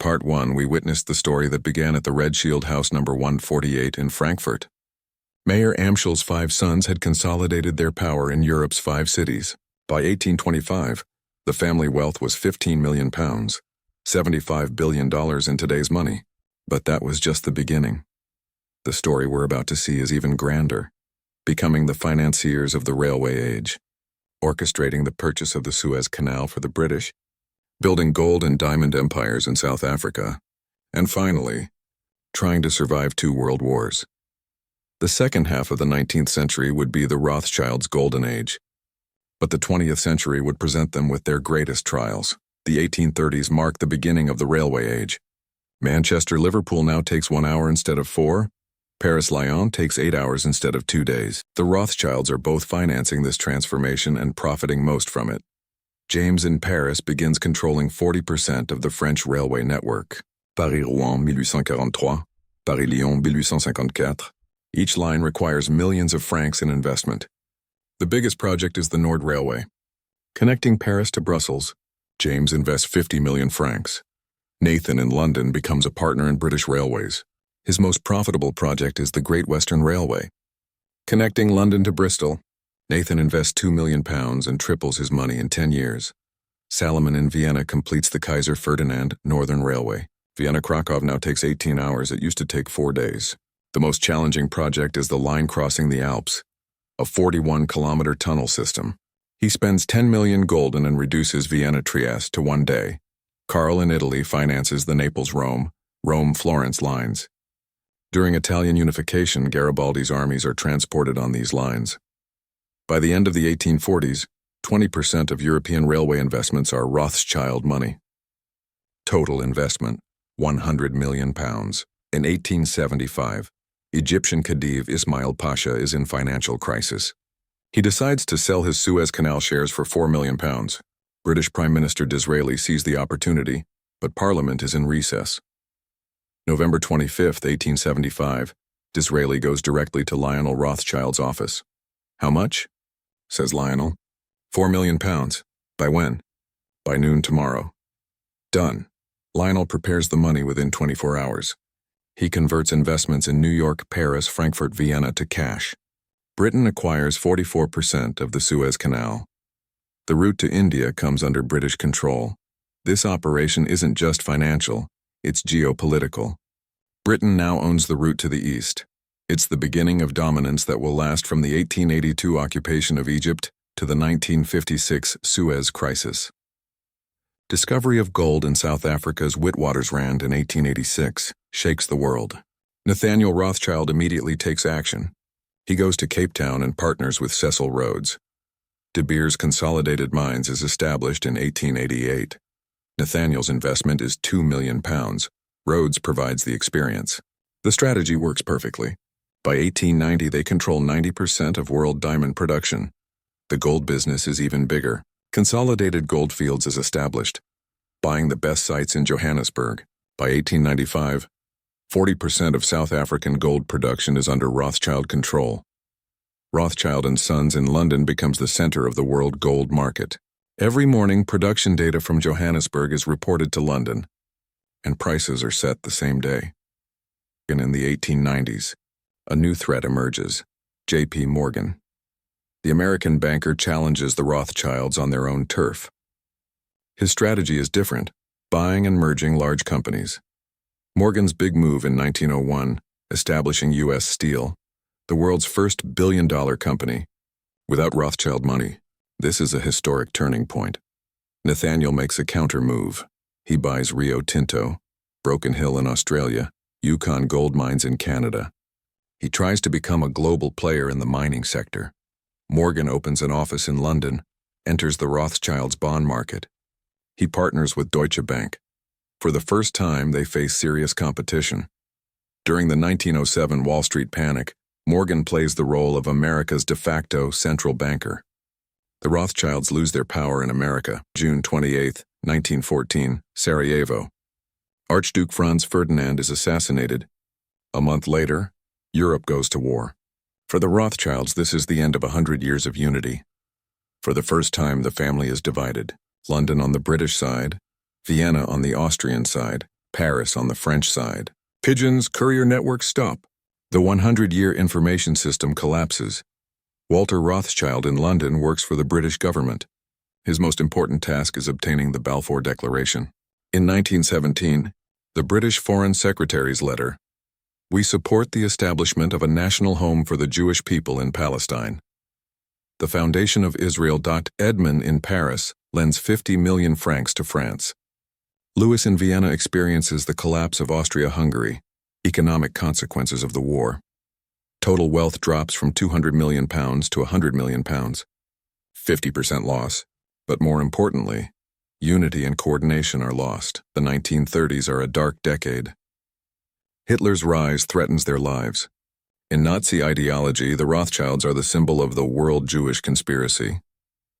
Part 1, we witnessed the story that began at the Rothschild House number 148 in Frankfurt. Mayor Amschel's 5 sons had consolidated their power in Europe's 5 cities. By 1825, the family wealth was £15 million, $75 billion in today's money. But that was just the beginning. The story we're about to see is even grander, becoming the financiers of the railway age, orchestrating the purchase of the Suez Canal for the British, building gold and diamond empires in South Africa, and finally, trying to survive 2 world wars. The second half of the 19th century would be the Rothschilds' golden age, but the 20th century would present them with their greatest trials. The 1830s marked the beginning of the railway age. Manchester-Liverpool now takes 1 hour instead of 4. Paris-Lyon takes 8 hours instead of 2 days. The Rothschilds are both financing this transformation and profiting most from it. James in Paris begins controlling 40% of the French railway network. Paris-Rouen 1843, Paris-Lyon 1854. Each line requires millions of francs in investment. The biggest project is the Nord Railway. Connecting Paris to Brussels, James invests 50 million francs. Nathan in London becomes a partner in British Railways. His most profitable project is the Great Western Railway. Connecting London to Bristol, Nathan invests £2 million and triples his money in 10 years. Salomon in Vienna completes the Kaiser Ferdinand Northern Railway. Vienna-Krakow now takes 18 hours. It used to take 4 days. The most challenging project is the line crossing the Alps, a 41-kilometer tunnel system. He spends 10 million gulden and reduces Vienna-Trieste to 1 day. Carl in Italy finances the Naples-Rome, Rome-Florence lines. During Italian unification, Garibaldi's armies are transported on these lines. By the end of the 1840s, 20% of European railway investments are Rothschild money. Total investment, £100 million. In 1875, Egyptian Khedive Ismail Pasha is in financial crisis. He decides to sell his Suez Canal shares for £4 million. British Prime Minister Disraeli sees the opportunity, but Parliament is in recess. November 25, 1875, Disraeli goes directly to Lionel Rothschild's office. "How much?" says Lionel. £4 million. By when? By noon tomorrow. Done. Lionel prepares the money within 24 hours. He converts investments in New York, Paris, Frankfurt, Vienna to cash. Britain acquires 44% of the Suez Canal. The route to India comes under British control. This operation isn't just financial, it's geopolitical. Britain now owns the route to the east. It's the beginning of dominance that will last from the 1882 occupation of Egypt to the 1956 Suez Crisis. Discovery of gold in South Africa's Witwatersrand in 1886 shakes the world. Nathaniel Rothschild immediately takes action. He goes to Cape Town and partners with Cecil Rhodes. De Beers Consolidated Mines is established in 1888. Nathaniel's investment is £2 million. Rhodes provides the experience. The strategy works perfectly. By 1890, they control 90% of world diamond production. The gold business is even bigger. Consolidated Goldfields is established, buying the best sites in Johannesburg. By 1895, 40% of South African gold production is under Rothschild control. Rothschild & Sons in London becomes the center of the world gold market. Every morning, production data from Johannesburg is reported to London, and prices are set the same day. In the 1890s, a new threat emerges: J.P. Morgan. The American banker challenges the Rothschilds on their own turf. His strategy is different, buying and merging large companies. Morgan's big move in 1901, establishing U.S. Steel, the world's first billion-dollar company. Without Rothschild money, this is a historic turning point. Nathaniel makes a counter-move. He buys Rio Tinto, Broken Hill in Australia, Yukon gold mines in Canada. He tries to become a global player in the mining sector. Morgan opens an office in London, enters the Rothschilds' bond market. He partners with Deutsche Bank. For the first time, they face serious competition. During the 1907 Wall Street panic, Morgan plays the role of America's de facto central banker. The Rothschilds lose their power in America. June 28, 1914, Sarajevo. Archduke Franz Ferdinand is assassinated. A month later, Europe goes to war. For the Rothschilds, this is the end of 100 years of unity. For the first time, the family is divided. London on the British side, Vienna on the Austrian side. Paris on the French side. Pigeons, courier networks stop. The 100-year information system collapses. Walter Rothschild in London works for the British government. His most important task is obtaining the Balfour Declaration. In 1917, the British Foreign Secretary's letter, "We support the establishment of a national home for the Jewish people in Palestine." The Foundation of Israel. Edmond in Paris lends 50 million francs to France. Louis in Vienna experiences the collapse of Austria-Hungary, economic consequences of the war. Total wealth drops from £200 million to £100 million. 50% loss. But more importantly, unity and coordination are lost. The 1930s are a dark decade. Hitler's rise threatens their lives. In Nazi ideology, the Rothschilds are the symbol of the world Jewish conspiracy.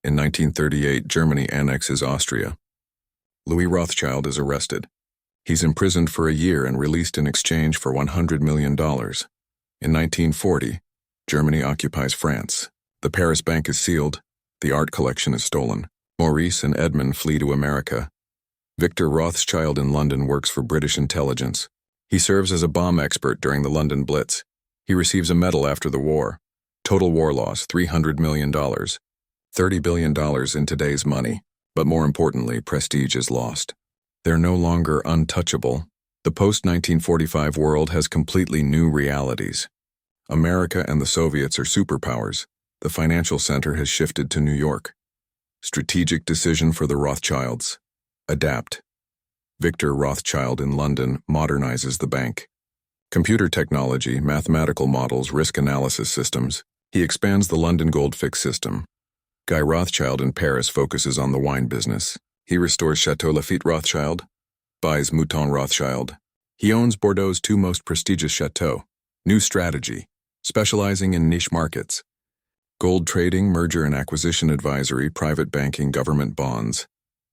In 1938, Germany annexes Austria. Louis Rothschild is arrested. He's imprisoned for a year and released in exchange for $100 million. In 1940, Germany occupies France. The Paris bank is sealed. The art collection is stolen. Maurice and Edmond flee to America. Victor Rothschild in London works for British intelligence. He serves as a bomb expert during the London Blitz. He receives a medal after the war. Total war loss, $300 million. $30 billion in today's money. But more importantly, prestige is lost. They're no longer untouchable. The post-1945 world has completely new realities. America and the Soviets are superpowers. The financial center has shifted to New York. Strategic decision for the Rothschilds. Adapt. Victor Rothschild in London modernizes the bank. Computer technology, mathematical models, risk analysis systems. He expands the London gold fix system. Guy Rothschild in Paris focuses on the wine business. He restores Chateau Lafite Rothschild, buys Mouton Rothschild. He owns Bordeaux's two most prestigious chateaux. New strategy, specializing in niche markets. Gold trading, merger and acquisition advisory, private banking, government bonds.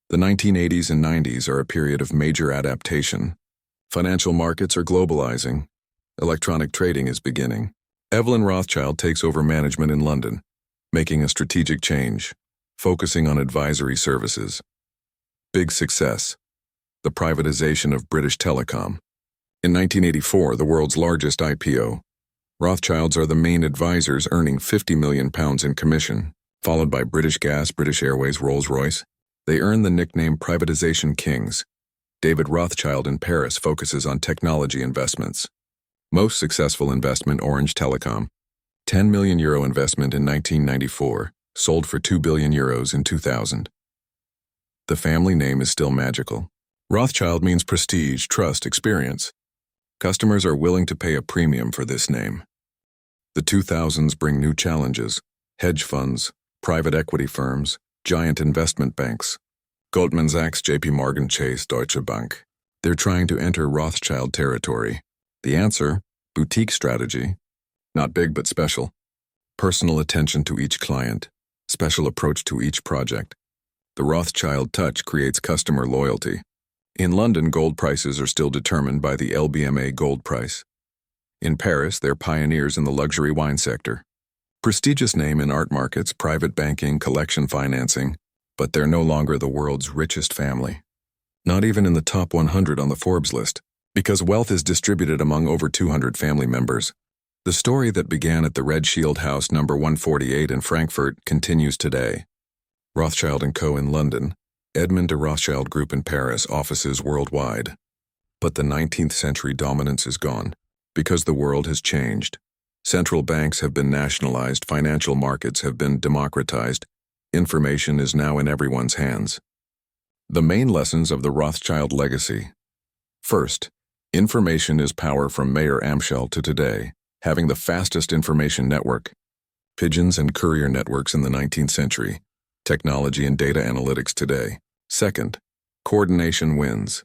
The 1980s and 90s are a period of major adaptation. Financial markets are globalizing. Electronic trading is beginning. Evelyn Rothschild takes over management in London, making a strategic change, focusing on advisory services. Big success. The privatization of British Telecom. In 1984, the world's largest IPO. Rothschilds are the main advisors, earning £50 million in commission, followed by British Gas, British Airways, Rolls-Royce. They earn the nickname Privatization Kings. David Rothschild in Paris focuses on technology investments. Most successful investment, Orange Telecom. €10 million investment in 1994, sold for €2 billion in 2000. The family name is still magical. Rothschild means prestige, trust, experience. Customers are willing to pay a premium for this name. The 2000s bring new challenges: hedge funds, private equity firms, giant investment banks. Goldman Sachs, JP Morgan Chase, Deutsche Bank. They're trying to enter Rothschild territory. The answer? Boutique strategy. Not big but special. Personal attention to each client. Special approach to each project. The Rothschild touch creates customer loyalty. In London, gold prices are still determined by the LBMA gold price. In Paris, they're pioneers in the luxury wine sector. Prestigious name in art markets, private banking, collection financing, but they're no longer the world's richest family. Not even in the top 100 on the Forbes list, because wealth is distributed among over 200 family members. The story that began at the Rothschild House number 148 in Frankfurt continues today. Rothschild & Co. in London, Edmond de Rothschild Group in Paris, offices worldwide. But the 19th century dominance is gone, because the world has changed. Central banks have been nationalized, financial markets have been democratized, information is now in everyone's hands. The main lessons of the Rothschild legacy. First, information is power from Mayer Amschel to today, having the fastest information network. Pigeons and courier networks in the 19th century. Technology and data analytics today. Second, coordination wins.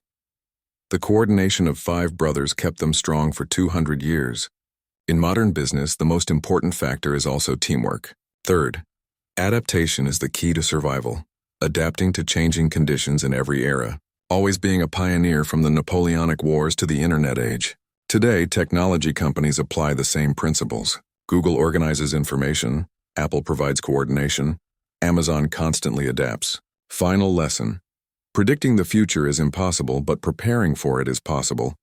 The coordination of 5 brothers kept them strong for 200 years. In modern business, the most important factor is also teamwork. Third, adaptation is the key to survival, adapting to changing conditions in every era, always being a pioneer from the Napoleonic Wars to the Internet age. Today, technology companies apply the same principles. Google organizes information, Apple provides coordination, Amazon constantly adapts. Final lesson: Predicting the future is impossible, but preparing for it is possible.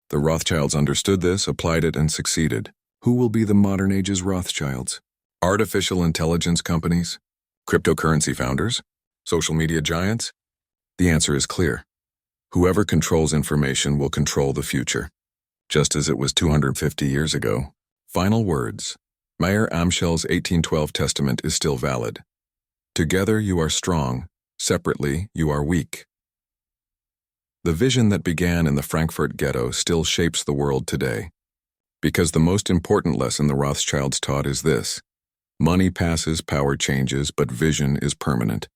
The Rothschilds understood this, applied it, and succeeded. Who will be the modern age's Rothschilds? Artificial intelligence companies? Cryptocurrency founders? Social media giants? The answer is clear. Whoever controls information will control the future. Just as it was 250 years ago. Final words. Mayer Amschel's 1812 testament is still valid. Together you are strong, separately you are weak. The vision that began in the Frankfurt ghetto still shapes the world today. Because the most important lesson the Rothschilds taught is this: money passes, power changes, but vision is permanent.